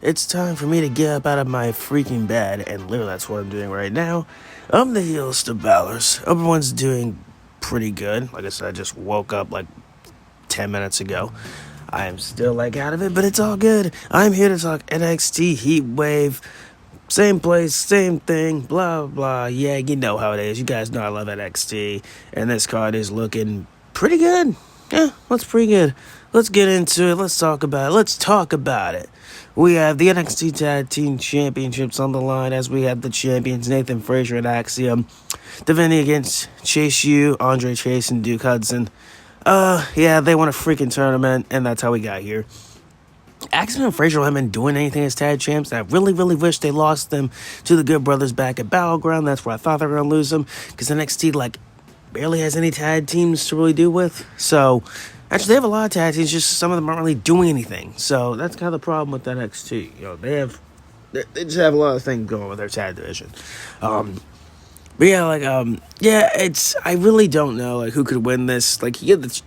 It's time for me to get up out of my freaking bed, and literally that's what I'm doing right now. I'm the heelest of Balor's. Everyone's doing pretty good. Like I said, I just woke up like 10 minutes ago. I am still like out of it, but it's all good. I'm here to talk NXT Heatwave. Same place, same thing, blah, blah. Yeah, you know how it is. You guys know I love NXT, and this card is looking pretty good. Yeah, looks pretty good. Let's get into it. Let's talk about it. We have the NXT Tag Team Championships on the line as we have the champions Nathan Frazier and Axiom defending against Chase U, Andre Chase, and Duke Hudson. Yeah, they won a freaking tournament, and that's how we got here. Axiom and Frazier haven't been doing anything as tag champs, and I really, really wish they lost them to the Good Brothers back at Battleground. That's where I thought they were going to lose them, because NXT, barely has any tag teams to really do with. So, actually, they have a lot of tag teams, just some of them aren't really doing anything. So, that's kind of the problem with NXT. They just have a lot of things going with their tag division. But yeah, I really don't know, who could win this. You get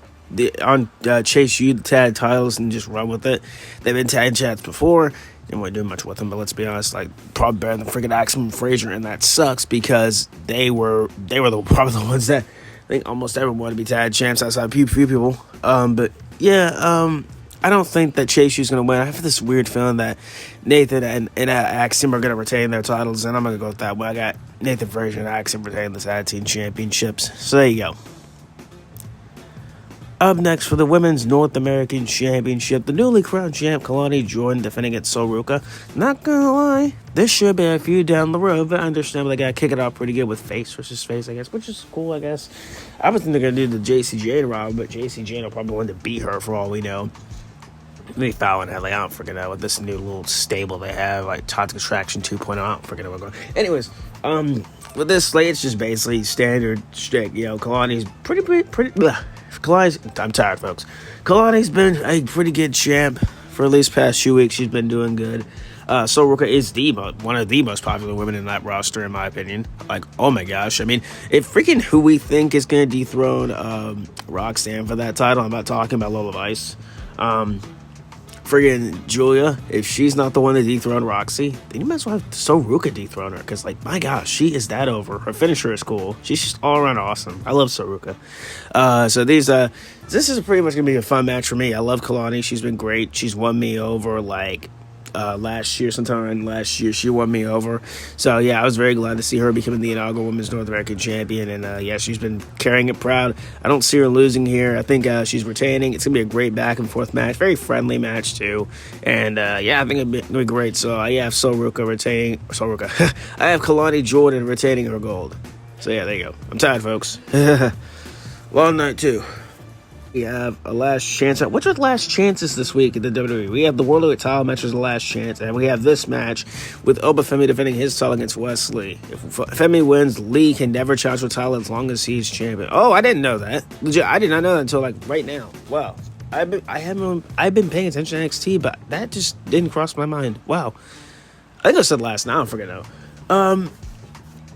Chase U the tag titles and just run with it. They've been tag chats before. Didn't really do much with them, but let's be honest, probably better than freaking Axiom and Frazier, and that sucks because they were probably the ones that I think almost everyone wanted to be tag champs outside few people. But yeah, I don't think that Chase U's going to win. I have this weird feeling that Nathan and Axiom are going to retain their titles, and I'm going to go with that way. I got Nathan Frazier and Axiom retaining the tag team championships. So there you go. Up next for the Women's North American Championship, the newly crowned champ Kalani Jordan defending against Soruka. Not gonna lie, this should be a feud down the road, but I understand they gotta kick it off pretty good with face versus face, I guess, which is cool, I guess. I was thinking they're gonna do the JC Jane route, but JC Jane will probably want to beat her for all we know. Maybe Fallon had, I don't freaking know, with this new little stable they have, Toxic Attraction 2.0, I don't freaking know what's going on. Anyways, with this slate, it's just basically standard shtick. Kalani's pretty blah. I'm tired, folks. Kalani's been a pretty good champ for at least past 2 weeks. She's been doing good. Soruka is one of the most popular women in that roster, in my opinion. Oh my gosh. I mean, if freaking who we think is going to dethrone Roxanne for that title, I'm not talking about Lola Vice. Friggin' Julia, if she's not the one to dethrone Roxy, then you might as well have Soruka dethrone her, because, my gosh, she is that over. Her finisher is cool. She's just all around awesome. I love Soruka. So this is pretty much going to be a fun match for me. I love Kalani. She's been great. She's won me over, sometime last year, she won me over. So, yeah, I was very glad to see her becoming the inaugural Women's North American Champion. And, yeah, she's been carrying it proud. I don't see her losing here. I think she's retaining. It's going to be a great back-and-forth match. Very friendly match, too. And, yeah, I think it'll be great. So, I have Soruka retaining. I have Kalani Jordan retaining her gold. So, yeah, there you go. I'm tired, folks. Long night, too. We have a last chance. Which are the last chances this week in the WWE? We have the World Heavyweight title match as the last chance, and we have this match with Obafemi defending his title against Wesley. If Femi wins, Lee can never challenge for the title as long as he's champion. Oh, I didn't know that. Legit, I did not know that until right now. Wow, I've been paying attention to NXT, but that just didn't cross my mind. Wow, I think I said last night. I don't freaking know.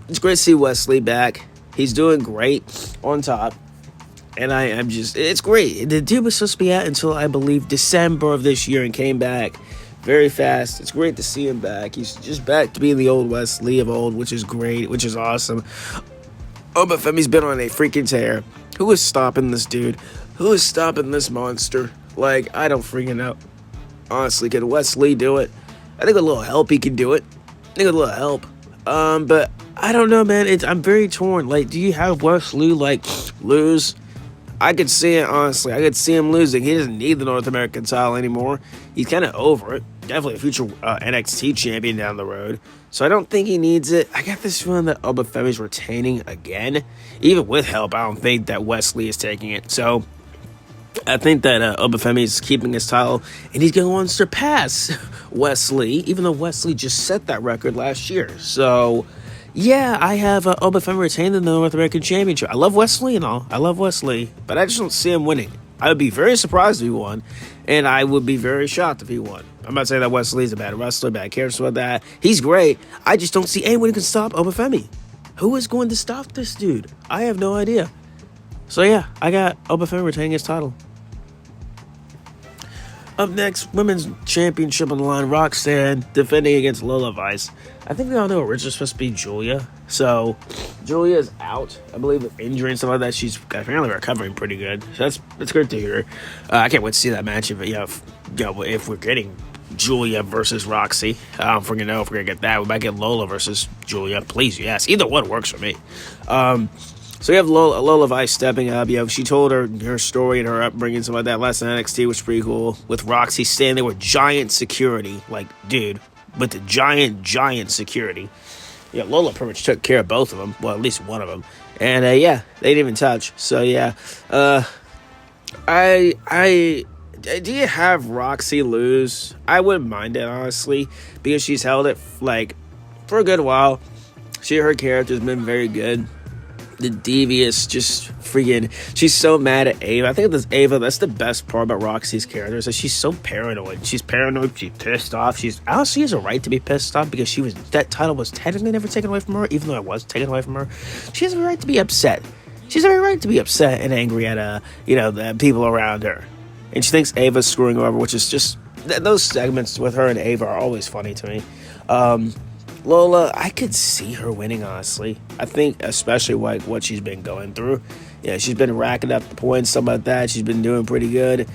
It's great to see Wesley back. He's doing great on top. And it's great. The dude was supposed to be out until, I believe, December of this year and came back very fast. It's great to see him back. He's just back to being the old Wesley of old, which is great, which is awesome. Oh, but Femi's been on a freaking tear. Who is stopping this dude? Who is stopping this monster? I don't freaking know. Honestly, can Wesley do it? I think with a little help he can do it. But I don't know, man. I'm very torn. Do you have Wesley, lose? I could see it, honestly. I could see him losing. He doesn't need the North American title anymore. He's kind of over it. Definitely a future NXT champion down the road. So I don't think he needs it. I got this feeling that Obafemi's retaining again. Even with help, I don't think that Wesley is taking it. So I think that Obafemi is keeping his title, and he's going to want to surpass Wesley, even though Wesley just set that record last year. So yeah, I have Obafemi retaining the North American Championship. I love Wesley and all. But I just don't see him winning. I would be very surprised if he won, and I would be very shocked if he won. I'm not saying that Wesley's a bad wrestler, bad character about that. He's great. I just don't see anyone who can stop Obafemi. Who is going to stop this dude? I have no idea. So yeah, I got Obafemi retaining his title. Up next, women's championship on the line. Roxanne defending against Lola Vice. I think we all know originally supposed to be Julia. So, Julia is out, I believe, with injury and stuff like that. She's apparently recovering pretty good. So that's good to hear. I can't wait to see that match if we're getting Julia versus Roxy. I don't freaking know if we're going to get that. We might get Lola versus Julia. Please, yes. Either one works for me. So we have Lola Vice stepping up. She told her story and her upbringing, something like that, last night NXT, which was pretty cool. With Roxy standing there with giant security. Like, dude, with the giant security. Lola pretty much took care of both of them. Well, at least one of them. And, they didn't even touch. So, yeah. Do you have Roxy lose? I wouldn't mind it, honestly, because she's held it, for a good while. Her character's been very good. The devious, just freaking, she's so mad at Ava. I think that's the best part about Roxy's character, is that she's so paranoid. She's paranoid, she's pissed off. I don't see she has a right to be pissed off, because that title was technically never taken away from her, even though it was taken away from her. She has a right to be upset. She's every right to be upset and angry at, the people around her. And she thinks Ava's screwing her over, which is just, those segments with her and Ava are always funny to me. Lola, I could see her winning, honestly. I think, especially what she's been going through. She's been racking up the points, stuff like that. She's been doing pretty good.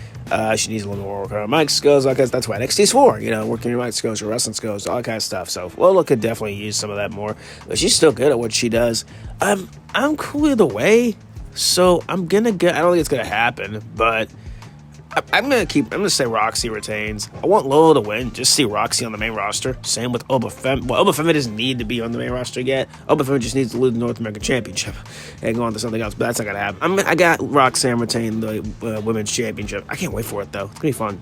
She needs a little more work on her mic skills. Because that's what NXT's for. Working your mic skills, your wrestling skills, all that kind of stuff. So Lola could definitely use some of that more. But she's still good at what she does. I'm cool either way. So I don't think it's gonna happen, but I'm gonna say Roxy retains. I want Lola to win. Just see Roxy on the main roster. Same with Oba Femi. Well, Oba Femi doesn't need to be on the main roster yet. Oba Femi just needs to lose the North American Championship and go on to something else. But that's not gonna happen. I got Roxanne retain the Women's Championship. I can't wait for it though. It's gonna be fun.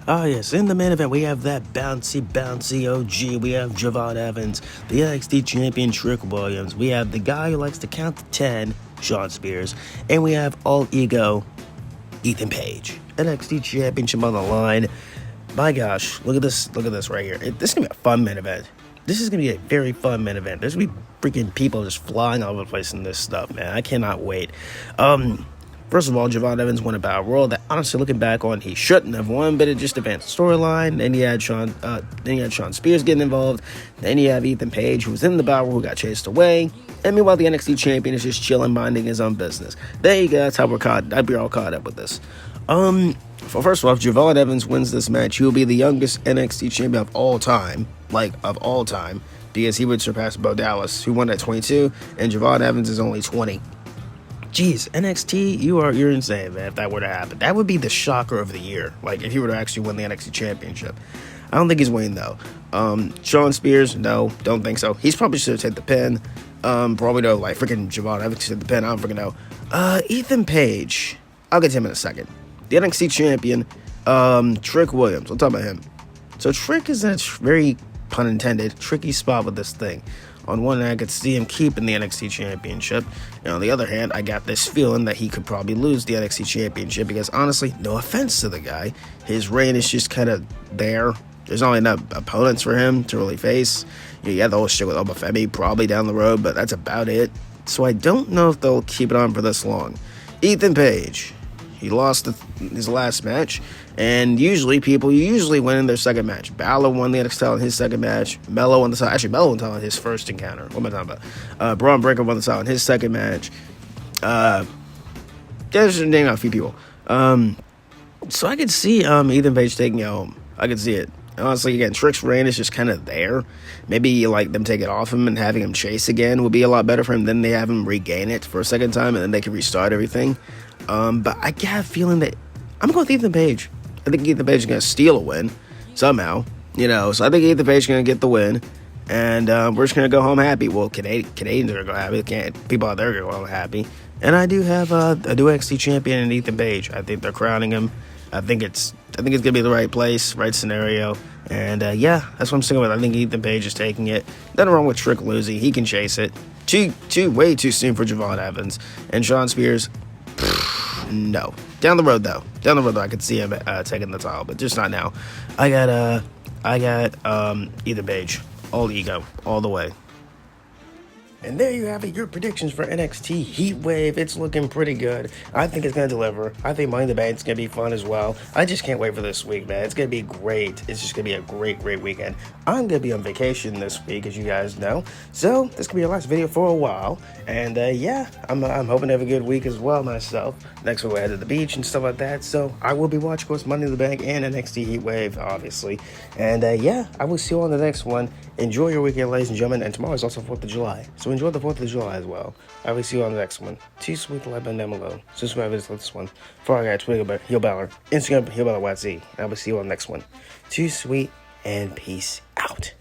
Oh yes, in the main event we have that bouncy OG. We have Javon Evans, the NXT champion Trick Williams. We have the guy who likes to count to 10, Shawn Spears, and we have all ego, Ethan Page. NXT championship on the line. My gosh, look at this right here. This is gonna be a fun main event. This is gonna be a very fun main event. There's gonna be freaking people just flying all over the place in this stuff, man. I cannot wait. First of all, Javon Evans won a Battle Royal that, honestly, looking back on, he shouldn't have won, but it just advanced the storyline. Then you had Shawn Spears getting involved. Then you have Ethan Page, who was in the Battle Royal, who got chased away. And meanwhile, the NXT champion is just chilling, minding his own business. There you go. That's how we're all caught up with this. First of all, if Javon Evans wins this match, he will be the youngest NXT champion of all time, because he would surpass Bo Dallas, who won at 22, and Javon Evans is only 20. Jeez, NXT, you're insane, man, if that were to happen. That would be the shocker of the year, if he were to actually win the NXT championship. I don't think he's winning, though. Shawn Spears, no, don't think so. He's probably should have taken the pin. Probably no, freaking Javon Evans should have the pin. I don't freaking know. Ethan Page, I'll get to him in a second. The NXT champion, Trick Williams, we'll talk about him. So Trick is in a very, pun intended, tricky spot with this thing. On one hand, I could see him keeping the NXT championship. And on the other hand, I got this feeling that he could probably lose the NXT championship because, honestly, no offense to the guy, his reign is just kind of there. There's not enough opponents for him to really face. You have the whole shit with Oba Femi probably down the road, but that's about it. So I don't know if they'll keep it on for this long. Ethan Page, he lost his last match, and usually win in their second match. Balor won the NXT title in his second match. Melo won the title. Actually, Melo won the title in his first encounter. What am I talking about? Braun Breaker won the title in his second match. Just name out a few people. So I could see Ethan Page taking it home. I could see it. Honestly, again, Trick's reign is just kind of there. Maybe them take it off him and having him chase again would be a lot better for him. Then they have him regain it for a second time, and then they can restart everything. But I got a feeling that I'm going with Ethan Page. I think Ethan Page is going to steal a win somehow. So I think Ethan Page is going to get the win, and we're just going to go home happy. Well, Canadians are going to go happy. People out there are going to go home happy. And I do have a new NXT champion in Ethan Page. I think they're crowning him. I think it's going to be the right place, right scenario. And, that's what I'm sticking with. I think Ethan Page is taking it. Nothing wrong with Trick losing. He can chase it. Way too soon for Javon Evans. And Shawn Spears, no. Down the road, though, I could see him taking the title, but just not now. I got Ethan Page. All ego, all the way. And there you have it, your predictions for NXT Heatwave. It's looking pretty good. I think it's going to deliver. I think Money in the Bank is going to be fun as well. I just can't wait for this week, man. It's going to be great. It's just going to be a great weekend. I'm going to be on vacation this week, as you guys know. So, this could be our last video for a while. And, yeah, I'm hoping to have a good week as well myself. Next week we'll head to the beach and stuff like that. So, I will be watching, of course, Money in the Bank and NXT Heatwave, obviously. And, yeah, I will see you on the next one. Enjoy your weekend, ladies and gentlemen. And tomorrow is also 4th of July. So, enjoy the 4th of July as well. I will see you on the next one. Too sweet, like button down below. Subscribe to this one. For our guy, Twitter, Heel Balor. Instagram, Heel Balor YZ. I will see you on the next one. Too sweet, and peace out.